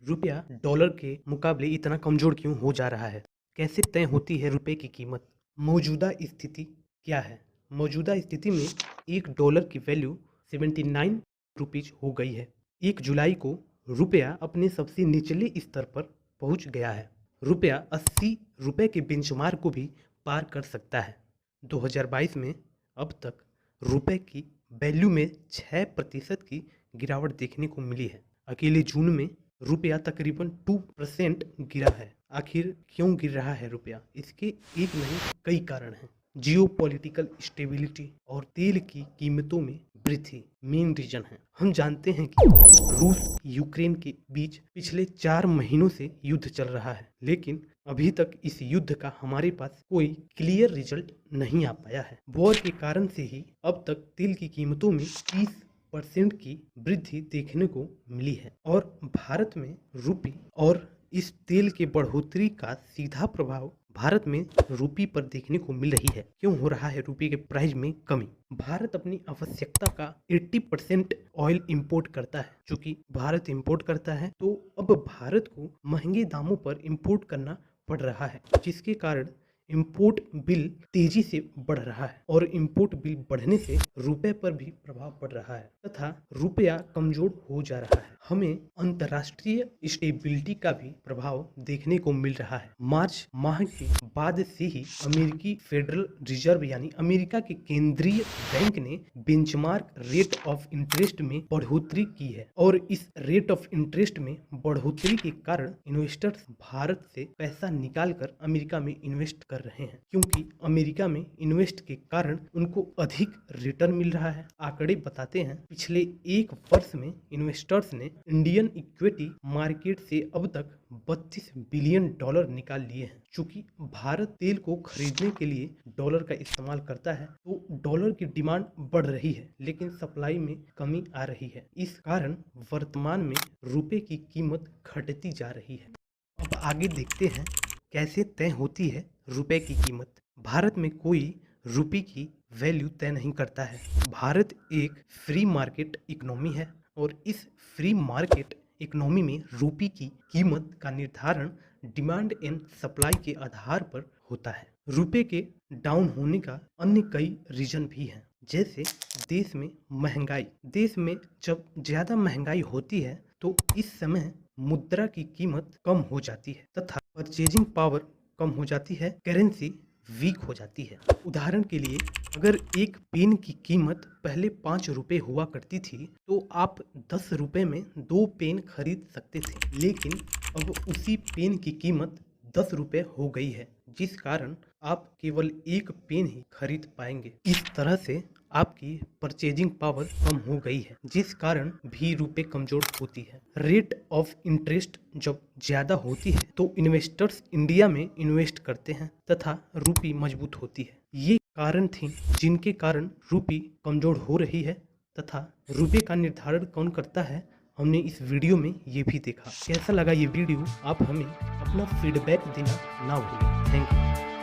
रुपया डॉलर के मुकाबले इतना कमजोर क्यों हो जा रहा है? कैसे तय होती है रुपए की कीमत? मौजूदा स्थिति क्या है? मौजूदा स्थिति में एक डॉलर की वैल्यू 79 रुपीज हो गई है। 1 जुलाई को रुपया अपने सबसे निचले स्तर पर पहुंच गया है। रुपया 80 रुपए के बेंचमार्क को भी पार कर सकता है। 2022 में अब तक रुपए की वैल्यू में 6% की गिरावट देखने को मिली है। अकेले जून में रुपया तकरीबन 2% गिरा है। आखिर क्यों गिर रहा है रुपया? इसके एक नहीं कई कारण हैं। जियोपॉलिटिकल स्टेबिलिटी और तेल की कीमतों में वृद्धि मेन रीजन है। हम जानते हैं कि रूस यूक्रेन के बीच पिछले 4 महीनों से युद्ध चल रहा है, लेकिन अभी तक इस युद्ध का हमारे पास कोई क्लियर रिजल्ट नहीं आ पाया है। वॉर के कारण से ही अब तक तेल की कीमतों में 30% की वृद्धि देखने को मिली है और भारत में रूपी और इस तेल के बढ़ोतरी का सीधा प्रभाव भारत में रूपी पर देखने को मिल रही है। क्यों हो रहा है रूपी के प्राइस में कमी? भारत अपनी आवश्यकता का 80% ऑयल इंपोर्ट करता है। चूंकि भारत इंपोर्ट करता है तो अब भारत को महंगे दामों पर इंपोर्ट करना पड़ रहा है, जिसके कारण इंपोर्ट बिल तेजी से बढ़ रहा है और इंपोर्ट बिल बढ़ने से रुपए पर भी प्रभाव पड़ रहा है तथा रुपया कमजोर हो जा रहा है। हमें अंतर्राष्ट्रीय स्टेबिलिटी का भी प्रभाव देखने को मिल रहा है। मार्च माह के बाद से ही अमेरिकी फेडरल रिजर्व यानी अमेरिका के केंद्रीय बैंक ने बेंचमार्क रेट ऑफ इंटरेस्ट में बढ़ोतरी की है और इस रेट ऑफ इंटरेस्ट में बढ़ोतरी के कारण इन्वेस्टर्स भारत से पैसा निकालकर अमेरिका में इन्वेस्ट कर रहे हैं, क्योंकि अमेरिका में इन्वेस्ट के कारण उनको अधिक रिटर्न मिल रहा है। आंकड़े बताते हैं पिछले 1 वर्ष में इन्वेस्टर्स ने इंडियन इक्विटी मार्केट से अब तक $32 बिलियन निकाल लिए हैं। चूंकि भारत तेल को खरीदने के लिए डॉलर का इस्तेमाल करता है तो डॉलर की डिमांड बढ़ रही है, लेकिन सप्लाई में कमी आ रही है। इस कारण वर्तमान में रुपए की कीमत घटती जा रही है। अब आगे देखते हैं कैसे तय होती है रुपए की कीमत। भारत में कोई रुपये की वैल्यू तय नहीं करता है। भारत एक फ्री मार्केट इकोनॉमी है और इस फ्री मार्केट इकोनॉमी में रुपये की कीमत का निर्धारण डिमांड एंड सप्लाई के आधार पर होता है। रुपए के डाउन होने का अन्य कई रीजन भी हैं, जैसे देश में महंगाई। देश में जब ज़्यादा महंगाई होती है तो इस समय मुद्रा की कीमत कम हो जाती है तथा परचेजिंग पावर कम हो जाती है, करेंसी वीक हो जाती है। उदाहरण के लिए अगर एक पेन की कीमत पहले 5 रुपये हुआ करती थी तो आप 10 रुपये में 2 पेन खरीद सकते थे, लेकिन अब उसी पेन की कीमत 10 रुपये हो गई है, जिस कारण आप केवल एक पेन ही खरीद पाएंगे। इस तरह से आपकी परचेजिंग पावर कम हो गई है, जिस कारण भी रुपए कमजोर होती है। रेट ऑफ इंटरेस्ट जब ज़्यादा होती है तो इन्वेस्टर्स इंडिया में इन्वेस्ट करते हैं तथा रुपी मजबूत होती है। ये कारण थी जिनके कारण रुपी कमजोर हो रही है तथा रुपए का निर्धारण कौन करता है, हमने इस वीडियो में ये भी देखा। कैसा लगा ये वीडियो? आप हमें अपना फीडबैक देना ना भूलें। Thank you.